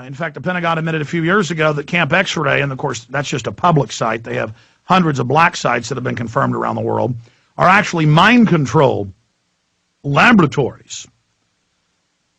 In fact, the Pentagon admitted a few years ago that Camp X-Ray, and of course that's just a public site, they have hundreds of black sites that have been confirmed around the world, are actually mind control laboratories.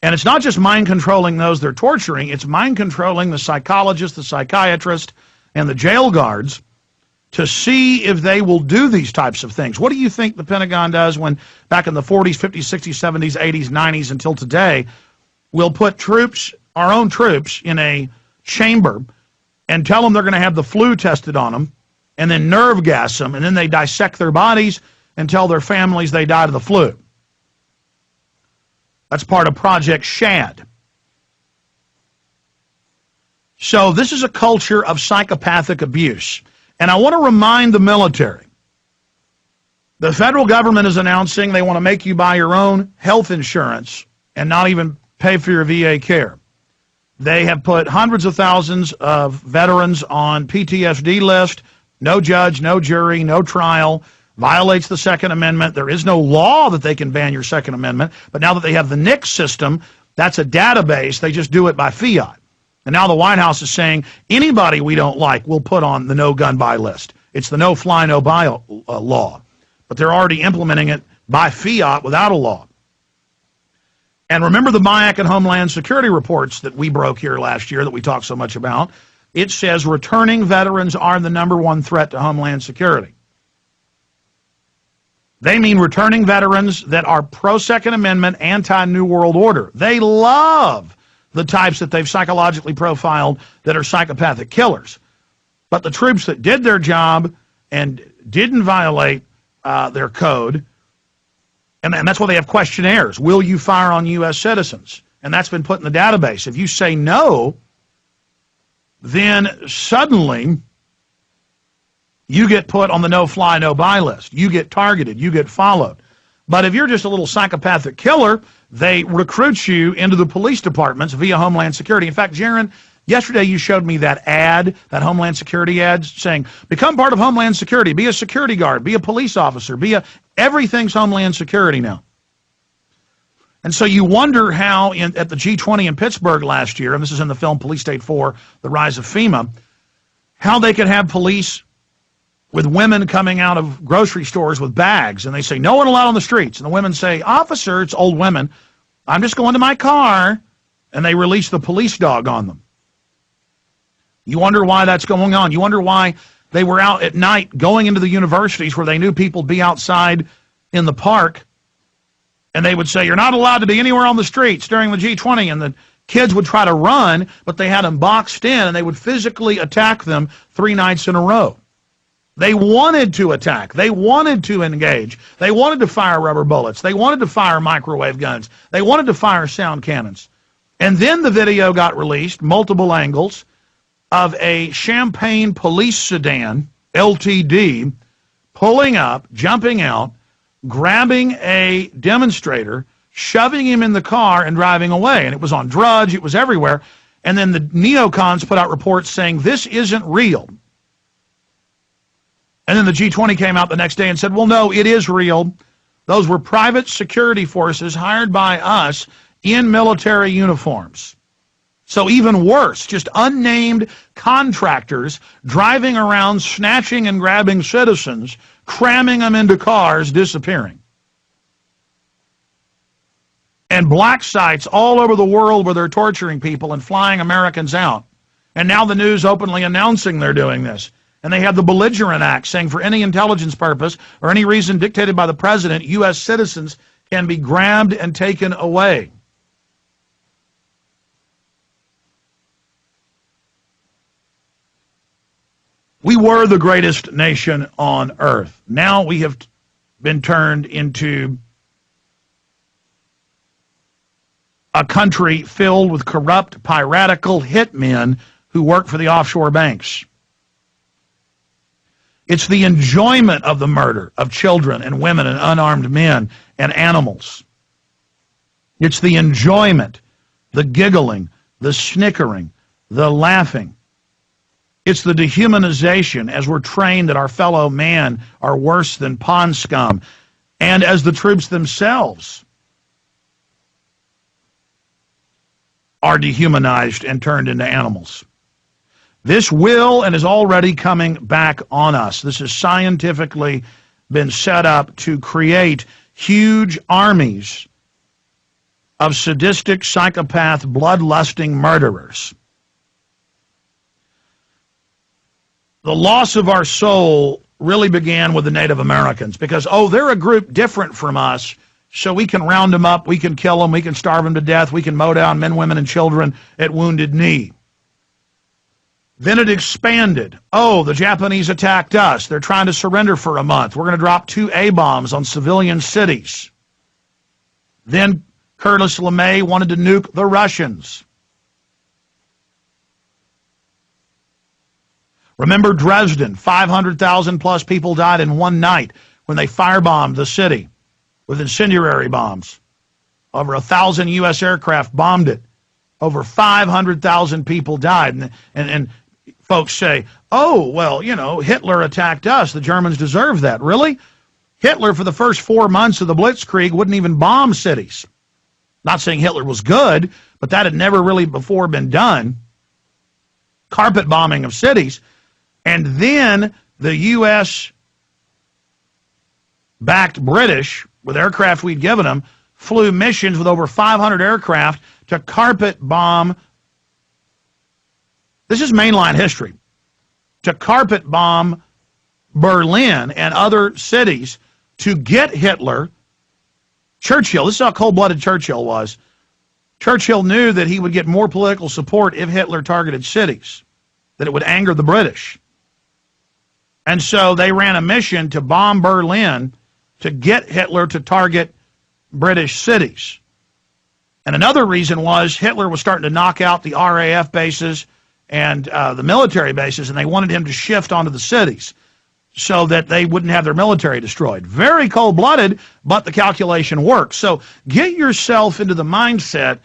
And it's not just mind controlling those they're torturing, it's mind controlling the psychologists, the psychiatrists, and the jail guards to see if they will do these types of things. What do you think the Pentagon does when, back in the 40s, 50s, 60s, 70s, 80s, 90s, until today, we'll put troops, our own troops, in a chamber and tell them they're going to have the flu tested on them and then nerve gas them, and then they dissect their bodies and tell their families they died of the flu? That's part of Project Shad. So this is a culture of psychopathic abuse. And I want to remind the military, the federal government is announcing they want to make you buy your own health insurance and not even pay for your VA care. They have put hundreds of thousands of veterans on PTSD list, no judge, no jury, no trial, violates the Second Amendment. There is no law that they can ban your Second Amendment, but now that they have the NICS system, that's a database, they just do it by fiat. And now the White House is saying anybody we don't like we'll put on the no gun buy list. It's the no fly, no buy law. But they're already implementing it by fiat without a law. And remember the MIAC and Homeland Security reports that we broke here last year that we talked so much about? It says returning veterans are the #1 threat to Homeland Security. They mean returning veterans that are pro-Second Amendment, anti-New World Order. They love the types that they've psychologically profiled that are psychopathic killers. But the troops that did their job and didn't violate their code, and that's why they have questionnaires. Will you fire on U.S. citizens? And that's been put in the database. If you say no, then suddenly you get put on the no-fly, no-buy list. You get targeted. You get followed. But if you're just a little psychopathic killer, they recruit you into the police departments via Homeland Security. In fact, Jaron, yesterday you showed me that ad, that Homeland Security ad saying, become part of Homeland Security, be a security guard, be a police officer, everything's Homeland Security now. And so you wonder how at the G20 in Pittsburgh last year, and this is in the film Police State 4, The Rise of FEMA, how they could have police with women coming out of grocery stores with bags, and they say, no one allowed on the streets. And the women say, officer, it's old women, I'm just going to my car, and they release the police dog on them. You wonder why that's going on. You wonder why they were out at night going into the universities where they knew people would be outside in the park, and they would say, you're not allowed to be anywhere on the streets during the G20, and the kids would try to run, but they had them boxed in, and they would physically attack them 3 nights in a row. They wanted to attack. They wanted to engage. They wanted to fire rubber bullets. They wanted to fire microwave guns. They wanted to fire sound cannons. And then the video got released, multiple angles, of a Champagne police sedan, LTD, pulling up, jumping out, grabbing a demonstrator, shoving him in the car and driving away. And it was on Drudge. It was everywhere. And then the neocons put out reports saying this isn't real. And then the G20 came out the next day and said, well, no, it is real. Those were private security forces hired by us in military uniforms. So even worse, just unnamed contractors driving around, snatching and grabbing citizens, cramming them into cars, disappearing. And black sites all over the world where they're torturing people and flying Americans out. And now the news openly announcing they're doing this. And they have the Belligerent Act saying for any intelligence purpose or any reason dictated by the president, U.S. citizens can be grabbed and taken away. We were the greatest nation on earth. Now we have been turned into a country filled with corrupt, piratical hitmen who work for the offshore banks. It's the enjoyment of the murder of children and women and unarmed men and animals. It's the enjoyment, the giggling, the snickering, the laughing. It's the dehumanization as we're trained that our fellow man are worse than pond scum, and as the troops themselves are dehumanized and turned into animals. This will and is already coming back on us. This has scientifically been set up to create huge armies of sadistic, psychopath, bloodlusting murderers. The loss of our soul really began with the Native Americans because, they're a group different from us, so we can round them up, we can kill them, we can starve them to death, we can mow down men, women, and children at Wounded Knee. Then it expanded. The Japanese attacked us. They're trying to surrender for a month. We're going to drop 2 A-bombs on civilian cities. Then Curtis LeMay wanted to nuke the Russians. Remember Dresden, 500,000 plus people died in one night when they firebombed the city with incendiary bombs. Over 1,000 U.S. aircraft bombed it. Over 500,000 people died. And folks say, Hitler attacked us. The Germans deserve that. Really? Hitler, for the first 4 months of the Blitzkrieg, wouldn't even bomb cities. Not saying Hitler was good, but that had never really before been done. Carpet bombing of cities. And then the U.S.-backed British, with aircraft we'd given them, flew missions with over 500 aircraft to carpet bomb. This is mainline history. To carpet bomb Berlin and other cities to get Hitler. Churchill, this is how cold-blooded Churchill was. Churchill knew that he would get more political support if Hitler targeted cities, that it would anger the British. And so they ran a mission to bomb Berlin to get Hitler to target British cities. And another reason was Hitler was starting to knock out the RAF bases and the military bases, and they wanted him to shift onto the cities so that they wouldn't have their military destroyed. Very cold-blooded, but the calculation works. So get yourself into the mindset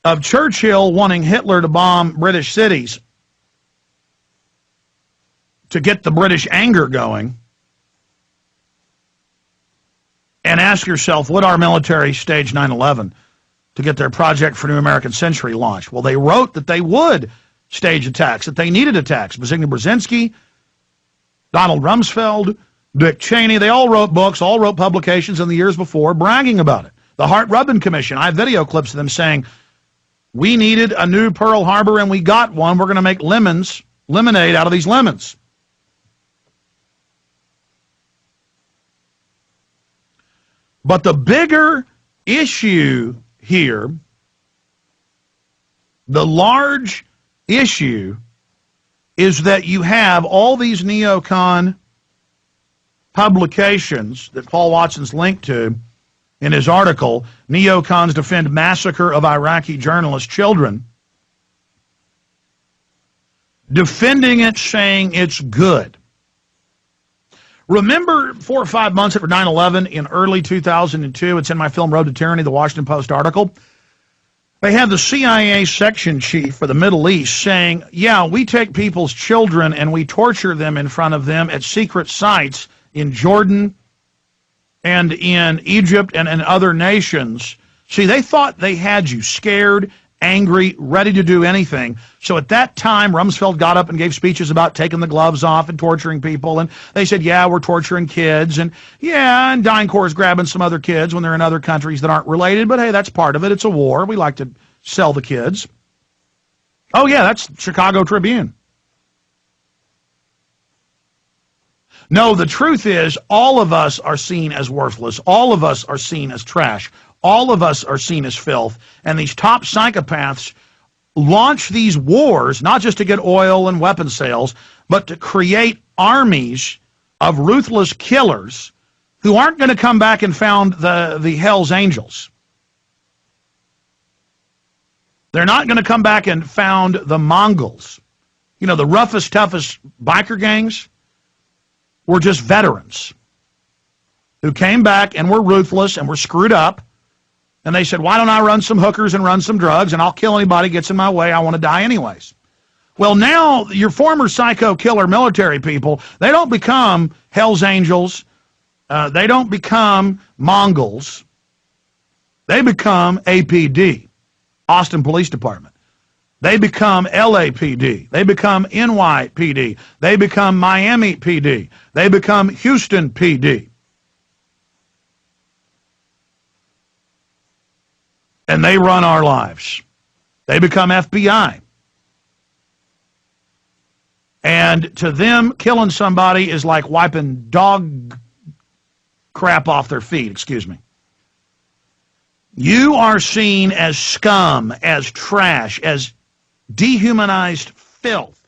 of Churchill wanting Hitler to bomb British cities to get the British anger going, and ask yourself, would our military stage 9/11 to get their Project for New American Century launched? Well, they wrote that they would stage attacks, that they needed attacks. Zbigniew Brzezinski, Donald Rumsfeld, Dick Cheney, they all wrote books, all wrote publications in the years before bragging about it. The Hart-Rubin Commission, I have video clips of them saying, we needed a new Pearl Harbor and we got one. We're going to make lemonade out of these lemons. But the bigger issue here, the large issue, is that you have all these neocon publications that Paul Watson's linked to in his article, Neocons Defend Massacre of Iraqi Journalist Children, defending it, saying it's good. Remember 4 or 5 months after 9/11 in early 2002, it's in my film Road to Tyranny, the Washington Post article, they had the CIA section chief for the Middle East saying, yeah, we take people's children and we torture them in front of them at secret sites in Jordan and in Egypt and in other nations. See, they thought they had you scared, angry, ready to do anything. So at that time, Rumsfeld got up and gave speeches about taking the gloves off and torturing people. And they said, yeah, we're torturing kids. And yeah, and DynCorp's grabbing some other kids when they're in other countries that aren't related. But hey, that's part of it. It's a war. We like to sell the kids. Oh yeah, that's Chicago Tribune. No, the truth is all of us are seen as worthless. All of us are seen as trash. All of us are seen as filth, and these top psychopaths launch these wars, not just to get oil and weapon sales, but to create armies of ruthless killers who aren't going to come back and found the Hell's Angels. They're not going to come back and found the Mongols. You know, the roughest, toughest biker gangs were just veterans who came back and were ruthless and were screwed up. And they said, why don't I run some hookers and run some drugs, and I'll kill anybody who gets in my way. I want to die anyways. Well, now your former psycho killer military people, they don't become Hell's Angels. They don't become Mongols. They become APD. Austin Police Department. They become LAPD. They become NYPD. They become Miami PD. They become Houston PD. And they run our lives. They become FBI. And to them, killing somebody is like wiping dog crap off their feet, excuse me. You are seen as scum, as trash, as dehumanized filth.